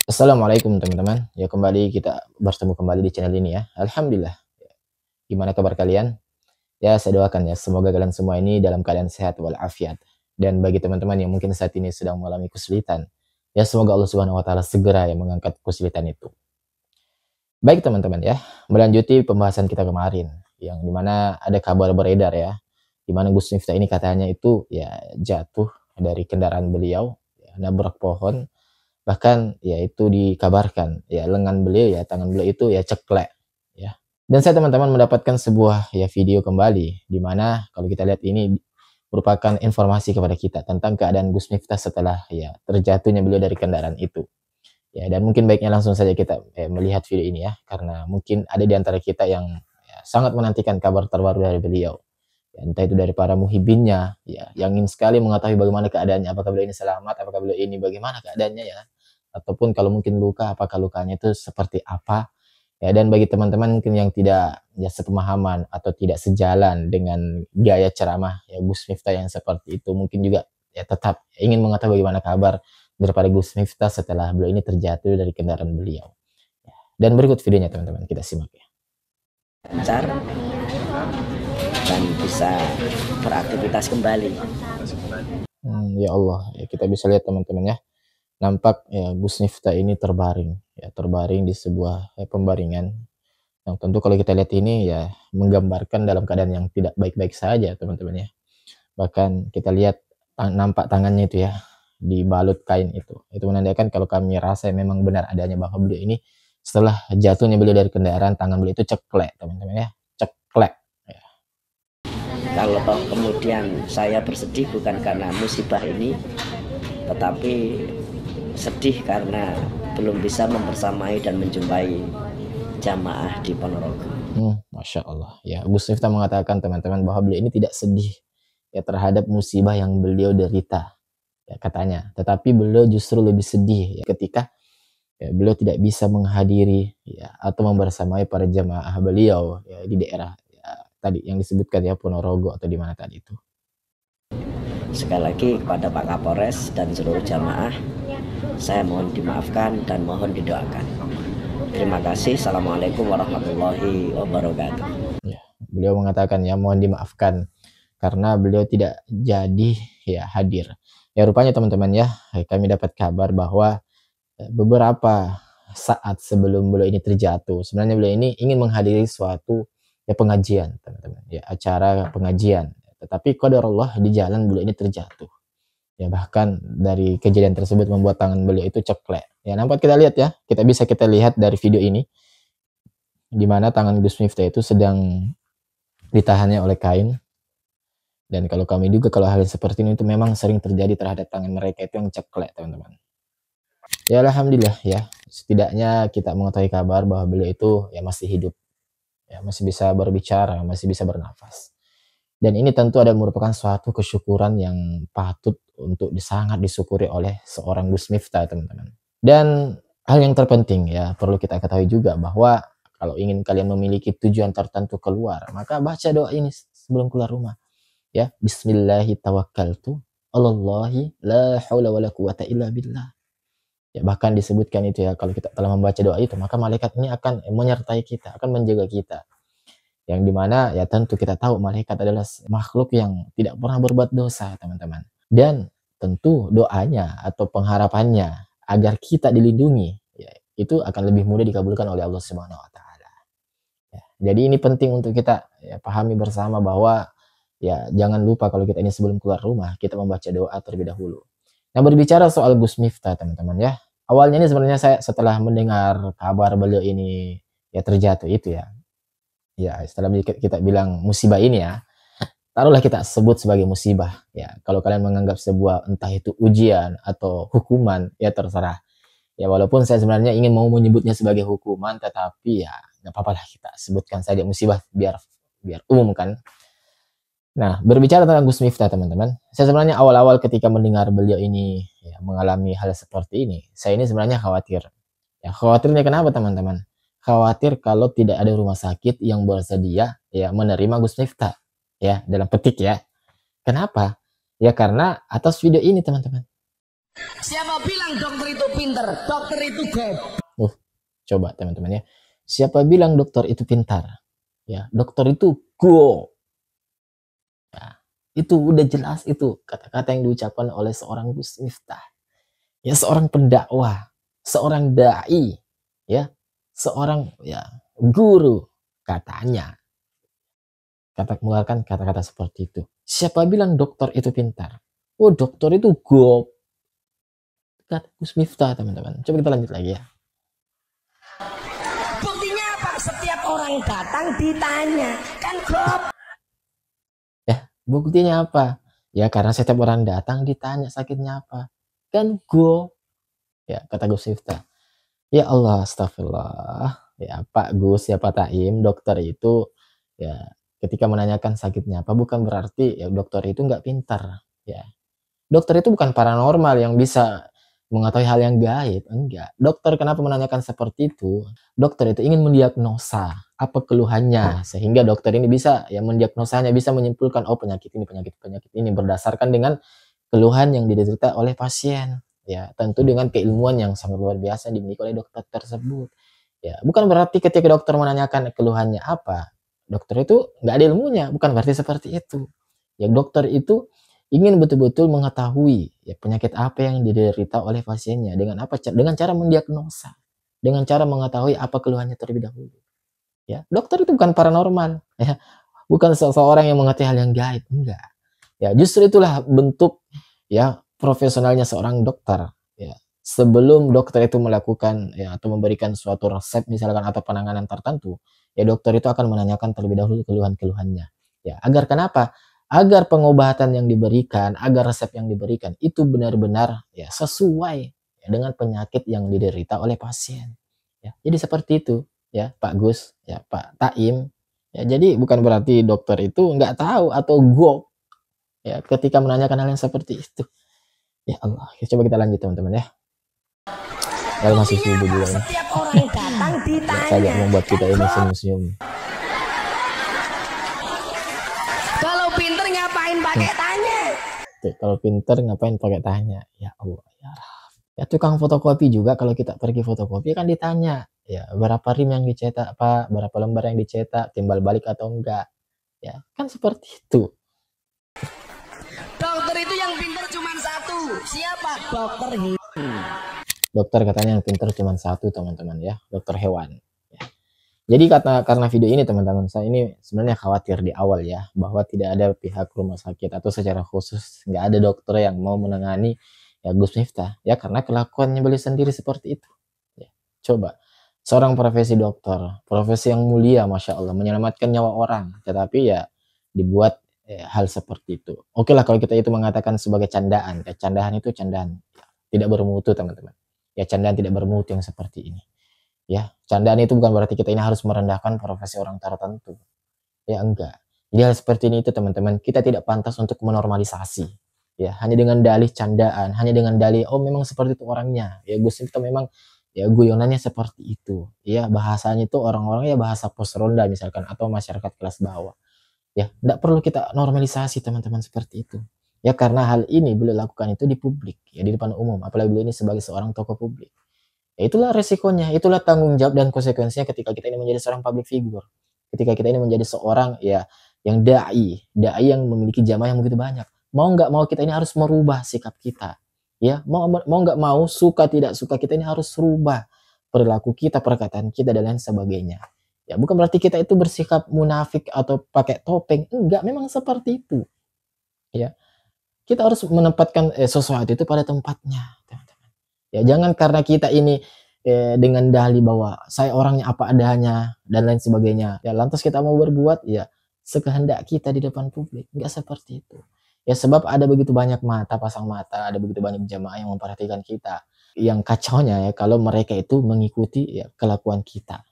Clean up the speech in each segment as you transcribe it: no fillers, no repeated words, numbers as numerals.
Assalamualaikum teman-teman. Ya kembali kita bertemu kembali di channel ini ya. Alhamdulillah. Gimana kabar kalian? Ya saya doakan ya semoga kalian semua ini dalam keadaan sehat walafiat. Dan bagi teman-teman yang mungkin saat ini sedang mengalami kesulitan, ya semoga Allah Subhanahu wa taala segera yang mengangkat kesulitan itu. Baik teman-teman ya, melanjuti pembahasan kita kemarin yang dimana ada kabar beredar ya, dimana Gus Miftah ini katanya itu ya jatuh dari kendaraan beliau, ya, nabrak pohon. Bahkan ya itu dikabarkan ya lengan beliau ya tangan beliau itu ya ceklek ya. Dan saya teman-teman mendapatkan sebuah ya video kembali di mana kalau kita lihat ini merupakan informasi kepada kita tentang keadaan Gus Miftah setelah ya terjatuhnya beliau dari kendaraan itu. Ya dan mungkin baiknya langsung saja kita melihat video ini ya karena mungkin ada di antara kita yang ya, sangat menantikan kabar terbaru dari beliau. Ya, entah itu dari para muhibinnya ya yang ingin sekali mengetahui bagaimana keadaannya, apakah beliau ini selamat, apakah beliau ini bagaimana keadaannya ya, ataupun kalau mungkin luka apakah lukanya itu seperti apa ya. Dan bagi teman-teman mungkin yang tidak ya sepemahaman atau tidak sejalan dengan gaya ceramah ya Gus Miftah yang seperti itu, mungkin juga ya tetap ingin mengetahui bagaimana kabar daripada Gus Miftah setelah beliau ini terjatuh dari kendaraan beliau ya. Dan berikut videonya teman-teman, kita simak ya. Lancar dan bisa beraktivitas kembali. Ya Allah ya, kita bisa lihat teman-teman ya, nampak ya Gus Miftah ini terbaring ya, terbaring di sebuah pembaringan yang tentu kalau kita lihat ini ya menggambarkan dalam keadaan yang tidak baik-baik saja teman-teman ya. Bahkan kita lihat nampak tangannya itu ya dibalut kain, itu menandakan kalau kami rasa memang benar adanya bahwa beliau ini setelah jatuhnya beliau dari kendaraan tangan beliau itu ceklek teman-teman ya, ceklek ya. Kalau toh kemudian saya bersedih bukan karena musibah ini, tetapi sedih karena belum bisa mempersamai dan menjumpai jamaah di Ponorogo. Masya Allah ya, Gus Miftah mengatakan teman-teman bahwa beliau ini tidak sedih ya terhadap musibah yang beliau derita ya katanya, tetapi beliau justru lebih sedih ya ketika ya, beliau tidak bisa menghadiri ya atau membersamai para jamaah beliau ya di daerah ya, tadi yang disebutkan ya Ponorogo atau di mana tadi itu. Sekali lagi kepada Pak Kapolres dan seluruh jamaah, saya mohon dimaafkan dan mohon didoakan. Terima kasih. Assalamualaikum warahmatullahi wabarakatuh. Ya, beliau mengatakan ya mohon dimaafkan karena beliau tidak jadi ya hadir. Ya rupanya teman-teman ya, kami dapat kabar bahwa beberapa saat sebelum beliau ini terjatuh, sebenarnya beliau ini ingin menghadiri suatu ya pengajian teman-teman, ya acara pengajian. Tetapi qadarullah di jalan beliau ini terjatuh. Ya bahkan dari kejadian tersebut membuat tangan beliau itu ceklek. Ya nampak kita lihat ya, kita lihat dari video ini di mana tangan Gus Miftah itu sedang ditahannya oleh kain. Dan kalau kami juga kalau hal seperti ini itu memang sering terjadi terhadap tangan mereka itu yang ceklek teman-teman. Ya alhamdulillah ya, setidaknya kita mengetahui kabar bahwa beliau itu ya masih hidup, ya masih bisa berbicara, masih bisa bernafas. Dan ini tentu ada merupakan suatu kesyukuran yang patut untuk sangat disyukuri oleh seorang Gus Miftah teman-teman. Dan hal yang terpenting ya perlu kita ketahui juga bahwa kalau ingin kalian memiliki tujuan tertentu keluar, maka baca doa ini sebelum keluar rumah. Ya, bismillahirrahmanirrahim. Allahi la haula wala quwata illa billah. Ya, bahkan disebutkan itu ya, kalau kita telah membaca doa itu, maka malaikat ini akan menyertai kita, akan menjaga kita. Yang dimana ya tentu kita tahu malaikat adalah makhluk yang tidak pernah berbuat dosa teman-teman. Dan tentu doanya atau pengharapannya agar kita dilindungi, ya, itu akan lebih mudah dikabulkan oleh Allah Subhanahu wa taala. Ya, jadi ini penting untuk kita ya, pahami bersama bahwa ya jangan lupa kalau kita ini sebelum keluar rumah kita membaca doa terlebih dahulu. Nah berbicara soal Gus Miftah teman-teman ya, awalnya ini sebenarnya saya setelah mendengar kabar beliau ini ya terjatuh itu ya setelah kita bilang musibah ini ya, taruhlah kita sebut sebagai musibah ya. Kalau kalian menganggap sebuah entah itu ujian atau hukuman ya terserah. Ya walaupun saya sebenarnya ingin mau menyebutnya sebagai hukuman, tetapi ya nggak apa-apa lah kita sebutkan saja musibah biar umum kan. Nah, berbicara tentang Gus Miftah teman-teman, saya sebenarnya awal-awal ketika mendengar beliau ini ya, mengalami hal seperti ini, saya ini sebenarnya khawatir. Ya, khawatirnya kenapa teman-teman? Khawatir kalau tidak ada rumah sakit yang bersedia ya menerima Gus Miftah. Ya, dalam petik ya. Kenapa? Ya karena atas video ini teman-teman. Siapa bilang dokter itu pinter? Dokter itu goblok. Coba teman-teman ya. Siapa bilang dokter itu pintar? Ya, dokter itu go. Ya, itu udah jelas itu kata-kata yang diucapkan oleh seorang Gus Miftah. Ya, seorang pendakwah, seorang dai, ya, seorang ya guru katanya. Mengeluarkan kata-kata seperti itu. Siapa bilang dokter itu pintar? Oh, dokter itu go. Kata Gus Miftah, teman-teman. Coba kita lanjut lagi ya. Buktinya apa? Setiap orang datang ditanya, kan goblok. Ya, buktinya apa? Ya, karena setiap orang datang ditanya sakitnya apa. Kan go. Ya, kata Gus Miftah. Ya Allah, astagfirullah. Ya, Pak Gus, ya Pak Taim, dokter itu ya ketika menanyakan sakitnya apa bukan berarti ya dokter itu nggak pintar. Ya, dokter itu bukan paranormal yang bisa mengetahui hal yang gaib, enggak. Dokter kenapa menanyakan seperti itu? Dokter itu ingin mendiagnosa apa keluhannya sehingga dokter ini bisa ya mendiagnosanya, bisa menyimpulkan oh penyakit ini berdasarkan dengan keluhan yang diderita oleh pasien. Ya, tentu dengan keilmuan yang sangat luar biasa yang dimiliki oleh dokter tersebut. Ya, bukan berarti ketika dokter menanyakan keluhannya apa, dokter itu nggak ada ilmunya, bukan berarti seperti itu. Ya, dokter itu ingin betul-betul mengetahui ya penyakit apa yang diderita oleh pasiennya dengan apa? Dengan cara mendiagnosa, dengan cara mengetahui apa keluhannya terlebih dahulu. Ya, dokter itu bukan paranormal, ya, bukan seseorang yang mengetahui hal yang gaib, enggak. Ya, justru itulah bentuk ya profesionalnya seorang dokter. Ya, sebelum dokter itu melakukan ya atau memberikan suatu resep misalkan atau penanganan tertentu, ya dokter itu akan menanyakan terlebih dahulu keluhan-keluhannya. Ya, agar kenapa? Agar pengobatan yang diberikan, agar resep yang diberikan itu benar-benar ya sesuai ya, dengan penyakit yang diderita oleh pasien. Ya, jadi seperti itu ya Pak Gus, ya Pak Taim. Ya, jadi bukan berarti dokter itu nggak tahu atau gok ya ketika menanyakan hal yang seperti itu. Ya Allah, coba kita lanjut teman-teman ya. Kalau masih subuh juga ini. Setiap orang datang ditanya. Saja membuat kita ini senyum-senyum. Kalau pinter ngapain pakai tanya? Kalau pinter ngapain pakai tanya? Ya Allah, ya Rab. Ya tukang fotokopi juga kalau kita pergi fotokopi kan ditanya, ya berapa rim yang dicetak Pak, berapa lembar yang dicetak, timbal balik atau enggak. Ya, kan seperti itu. Dokter itu yang pinter cuma satu. Siapa? Dokter Dokter katanya yang pinter cuma satu teman-teman ya, dokter hewan. Ya. Jadi karena video ini teman-teman, saya ini sebenarnya khawatir di awal ya, bahwa tidak ada pihak rumah sakit atau secara khusus nggak ada dokter yang mau menangani ya Gus Miftah ya karena kelakuannya beliau sendiri seperti itu. Ya. Coba seorang profesi dokter, profesi yang mulia, masya Allah, menyelamatkan nyawa orang, tetapi ya dibuat hal seperti itu. Oke lah kalau kita itu mengatakan sebagai candaan, ya candaan itu candaan tidak bermutu teman-teman. Ya candaan tidak bermutu yang seperti ini. Ya, candaan itu bukan berarti kita ini harus merendahkan profesi orang tertentu. Ya enggak. Jadi hal seperti ini itu teman-teman, kita tidak pantas untuk menormalisasi. Ya, hanya dengan dalih candaan, hanya dengan dalih oh memang seperti itu orangnya. Ya Gus itu memang ya guyonannya seperti itu. Ya, bahasanya itu orang-orang ya bahasa pos ronda misalkan atau masyarakat kelas bawah. Ya, enggak perlu kita normalisasi teman-teman seperti itu. Ya karena hal ini beliau lakukan itu di publik, ya di depan umum, apalagi beliau ini sebagai seorang tokoh publik. Ya, itulah resikonya, itulah tanggung jawab dan konsekuensinya ketika kita ini menjadi seorang public figure. Ketika kita ini menjadi seorang ya yang dai yang memiliki jamaah yang begitu banyak. Mau nggak mau kita ini harus merubah sikap kita. Ya, mau nggak mau, suka tidak suka kita ini harus rubah perilaku kita, perkataan kita dan lain sebagainya. Ya, bukan berarti kita itu bersikap munafik atau pakai topeng. Enggak, memang seperti itu. Ya, kita harus menempatkan sesuatu itu pada tempatnya, teman-teman. Ya, jangan karena kita ini dengan dalih bahwa saya orangnya apa adanya dan lain sebagainya. Ya, lantas kita mau berbuat ya sekehendak kita di depan publik. Enggak seperti itu. Ya, sebab ada begitu banyak mata, pasang mata, ada begitu banyak jamaah yang memperhatikan kita. Yang kacaunya ya kalau mereka itu mengikuti ya kelakuan kita.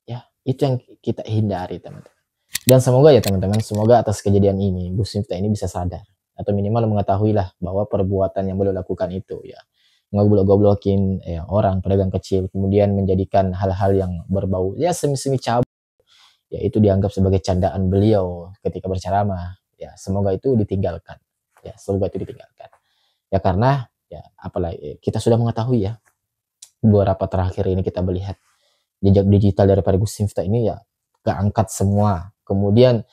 Ya, itu yang kita hindari, teman-teman. Dan semoga ya teman-teman, semoga atas kejadian ini Gus Miftah ini bisa sadar atau minimal mengetahui lah bahwa perbuatan yang beliau lakukan itu ya ngoblok-goblokin ya, orang pedagang kecil kemudian menjadikan hal-hal yang berbau ya semi-semi cabul ya itu dianggap sebagai candaan beliau ketika berceramah ya semoga itu ditinggalkan ya semoga itu ditinggalkan ya karena Ya, apalagi kita sudah mengetahui ya, beberapa terakhir ini kita melihat jejak digital daripada Gus Miftah ini ya keangkat semua. Kemudian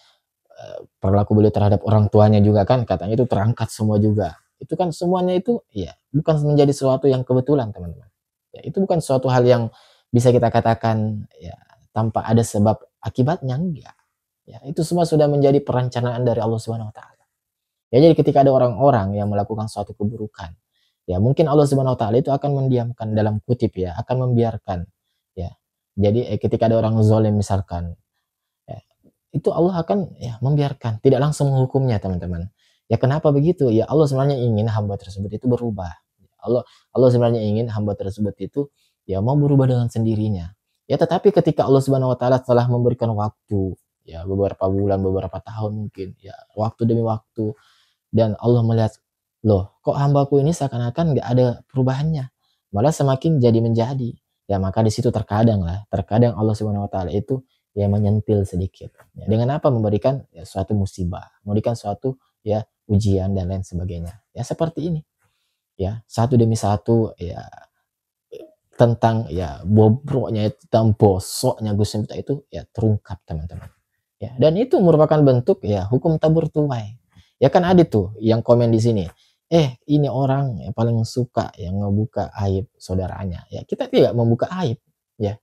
perilaku beliau terhadap orang tuanya juga kan katanya itu terangkat semua juga. Itu kan semuanya itu ya bukan menjadi sesuatu yang kebetulan teman-teman. Ya, itu bukan suatu hal yang bisa kita katakan ya tanpa ada sebab akibatnya, enggak. Ya, itu semua sudah menjadi perencanaan dari Allah Subhanahu wa taala. Ya, jadi ketika ada orang-orang yang melakukan suatu keburukan, ya mungkin Allah Subhanahu wa taala itu akan mendiamkan dalam kutip ya, akan membiarkan. Ya. Jadi ketika ada orang zalim misalkan, ya, itu Allah akan ya membiarkan, tidak langsung menghukumnya teman-teman. Ya kenapa begitu? Ya Allah sebenarnya ingin hamba tersebut itu berubah. Allah Allah sebenarnya ingin hamba tersebut itu ya mau berubah dengan sendirinya. Ya tetapi ketika Allah Subhanahu wa taala telah memberikan waktu, ya beberapa bulan, beberapa tahun mungkin, ya waktu demi waktu, dan Allah melihat, loh kok hambaku ini seakan-akan nggak ada perubahannya, malah semakin jadi menjadi. Ya maka di situ terkadang Allah Subhanahu wa taala itu ya menyentil sedikit. Ya, dengan apa? Memberikan ya, suatu musibah, memberikan suatu ya ujian dan lain sebagainya. Ya seperti ini. Ya, satu demi satu ya tentang ya bobroknya tentang bosoknya Gus Miftah itu ya terungkap teman-teman. Ya, dan itu merupakan bentuk ya hukum tabur tuai. Ya kan ada tuh yang komen di sini. Ini orang yang paling suka yang ngebuka aib saudaranya. Ya, kita tidak membuka aib. Ya,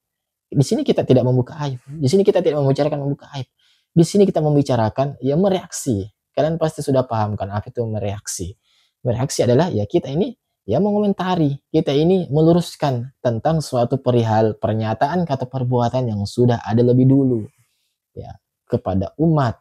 di sini kita tidak membuka aib. Di sini kita tidak membicarakan membuka aib. Di sini kita membicarakan ya mereaksi. Kalian pasti sudah paham kan apa itu mereaksi. Mereaksi adalah ya kita ini ya mengomentari, kita ini meluruskan tentang suatu perihal pernyataan kata perbuatan yang sudah ada lebih dulu ya kepada umat.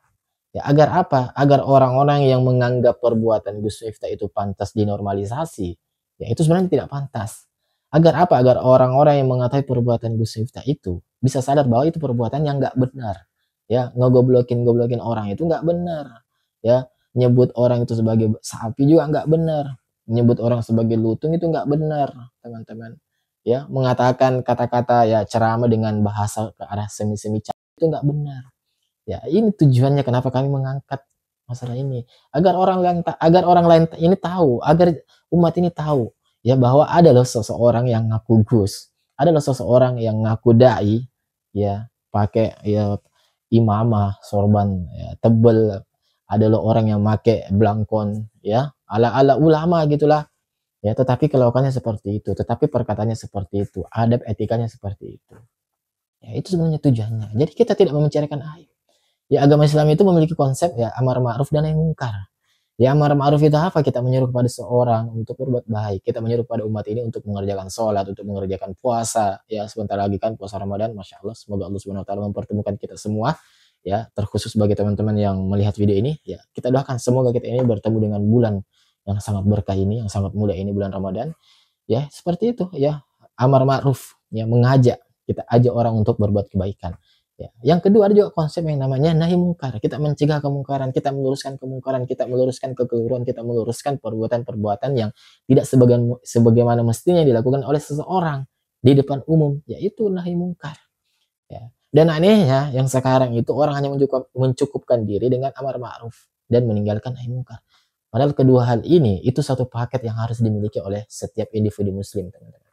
Ya agar apa? Agar orang-orang yang menganggap perbuatan Gus Miftah itu pantas dinormalisasi, ya itu sebenarnya tidak pantas. Agar apa? Agar orang-orang yang mengetahui perbuatan Gus Miftah itu bisa sadar bahwa itu perbuatan yang nggak benar. Ya, ngegoblokin orang itu nggak benar. Ya, nyebut orang itu sebagai sapi juga nggak benar. Nyebut orang sebagai lutung itu nggak benar, teman-teman. Ya, mengatakan kata-kata ya ceramah dengan bahasa ke arah semi-semi itu nggak benar. Ya, ini tujuannya kenapa kami mengangkat masalah ini. Agar orang lain ini tahu, agar umat ini tahu ya bahwa ada loh seseorang yang ngaku Gus, ada loh seseorang yang ngaku dai ya, pakai ya imamah, sorban ya, tebel, ada loh orang yang pakai blangkon ya, ala-ala ulama gitulah. Ya, tetapi kelakuannya seperti itu, tetapi perkataannya seperti itu, adab etikanya seperti itu. Ya, itu sebenarnya tujuannya. Jadi kita tidak membicarakan aib. Ya agama Islam itu memiliki konsep ya amar ma'ruf dan nahi mungkar. Ya amar ma'ruf itu apa? Kita menyuruh kepada seorang untuk berbuat baik. Kita menyuruh kepada umat ini untuk mengerjakan sholat, untuk mengerjakan puasa. Ya sebentar lagi kan puasa Ramadan, Masya Allah. Semoga Allah Subhanahu Wa Taala mempertemukan kita semua. Ya terkhusus bagi teman-teman yang melihat video ini. Ya kita doakan semoga kita ini bertemu dengan bulan yang sangat berkah ini, yang sangat mulia ini, bulan Ramadan. Ya seperti itu ya amar ma'ruf. Ya mengajak, kita ajak orang untuk berbuat kebaikan. Ya. Yang kedua ada juga konsep yang namanya nahi mungkar. Kita mencegah kemungkaran, kita meluruskan kemungkaran, kita meluruskan kekeliruan, kita meluruskan perbuatan-perbuatan yang tidak sebagaimana mestinya dilakukan oleh seseorang di depan umum, yaitu nahi mungkar. Ya. Dan anehnya yang sekarang itu orang hanya mencukupkan diri dengan amar ma'ruf dan meninggalkan nahi mungkar. Padahal kedua hal ini itu satu paket yang harus dimiliki oleh setiap individu muslim, teman-teman.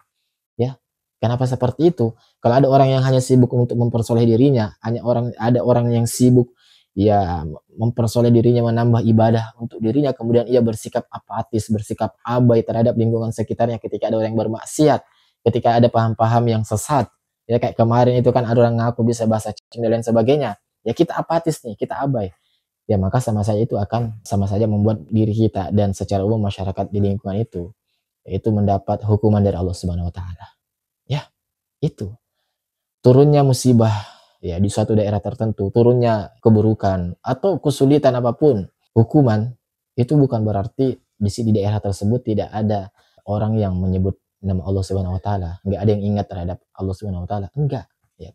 Ya, kenapa seperti itu? Kalau ada orang yang hanya sibuk untuk mempersoleh dirinya, ada orang yang sibuk ya mempersoleh dirinya, menambah ibadah untuk dirinya, kemudian ia bersikap apatis, bersikap abai terhadap lingkungan sekitarnya ketika ada orang yang bermaksiat, ketika ada paham-paham yang sesat. Ya kayak kemarin itu kan ada orang ngaku bisa bahasa cacing dan lain sebagainya. Ya kita apatis nih, kita abai. Ya maka sama saja membuat diri kita dan secara umum masyarakat di lingkungan itu mendapat hukuman dari Allah Subhanahu wa taala. Ya, itu turunnya musibah ya di suatu daerah tertentu, turunnya keburukan atau kesulitan apapun, hukuman itu bukan berarti di daerah tersebut tidak ada orang yang menyebut nama Allah Subhanahu wa taala, enggak ada yang ingat terhadap Allah Subhanahu wa taala, enggak ya.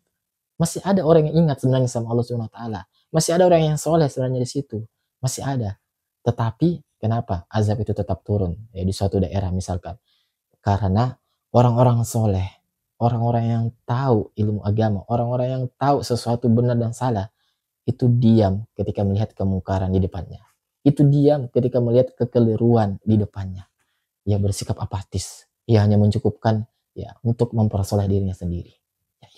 Masih ada orang yang ingat sebenarnya sama Allah Subhanahu wa taala. Masih ada orang yang soleh sebenarnya di situ. Masih ada. Tetapi kenapa azab itu tetap turun ya di suatu daerah misalkan? Karena orang-orang soleh, orang-orang yang tahu ilmu agama, orang-orang yang tahu sesuatu benar dan salah, itu diam ketika melihat kemungkaran di depannya. Itu diam ketika melihat kekeliruan di depannya. ia bersikap apatis. Ia hanya mencukupkan ya untuk mempersoleh dirinya sendiri. Ya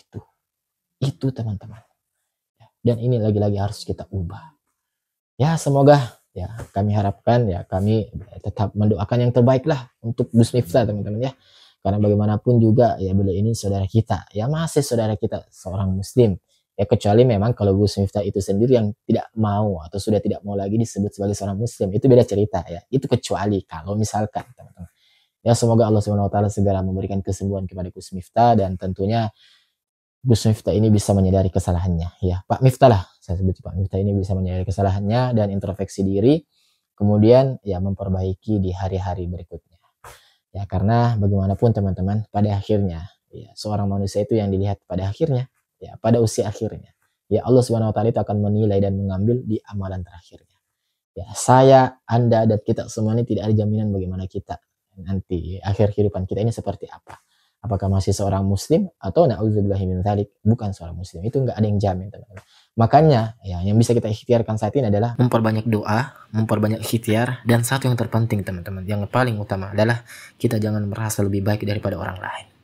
itu teman-teman. Dan ini lagi-lagi harus kita ubah. Ya semoga ya kami harapkan ya kami tetap mendoakan yang terbaik lah untuk Gus Miftah teman-teman ya. Karena bagaimanapun juga ya beliau ini saudara kita. Ya masih saudara kita seorang muslim. Ya kecuali memang kalau Gus Miftah itu sendiri yang tidak mau atau sudah tidak mau lagi disebut sebagai seorang muslim, itu beda cerita ya. Itu kecuali kalau misalkan teman-teman. Ya semoga Allah Subhanahu wa taala segera memberikan kesembuhan kepada Gus Miftah dan tentunya Gus Miftah ini bisa menyadari kesalahannya ya. Pak Miftah lah, saya sebut Pak Miftah ini bisa menyadari kesalahannya dan introspeksi diri, kemudian ya memperbaiki di hari-hari berikutnya. Ya karena bagaimanapun teman-teman, pada akhirnya ya seorang manusia itu yang dilihat pada akhirnya ya pada usia akhirnya ya Allah Subhanahu wa taala itu akan menilai dan mengambil di amalan terakhirnya. Ya saya, Anda dan kita semua ini tidak ada jaminan bagaimana kita nanti akhir kehidupan kita ini seperti apa. Apakah masih seorang muslim atau na'udzubillahi min dzalik bukan seorang muslim. Itu enggak ada yang jamin teman-teman. Makanya ya yang bisa kita ikhtiarkan saat ini adalah memperbanyak doa, memperbanyak ikhtiar, dan satu yang terpenting teman-teman, yang paling utama adalah kita jangan merasa lebih baik daripada orang lain.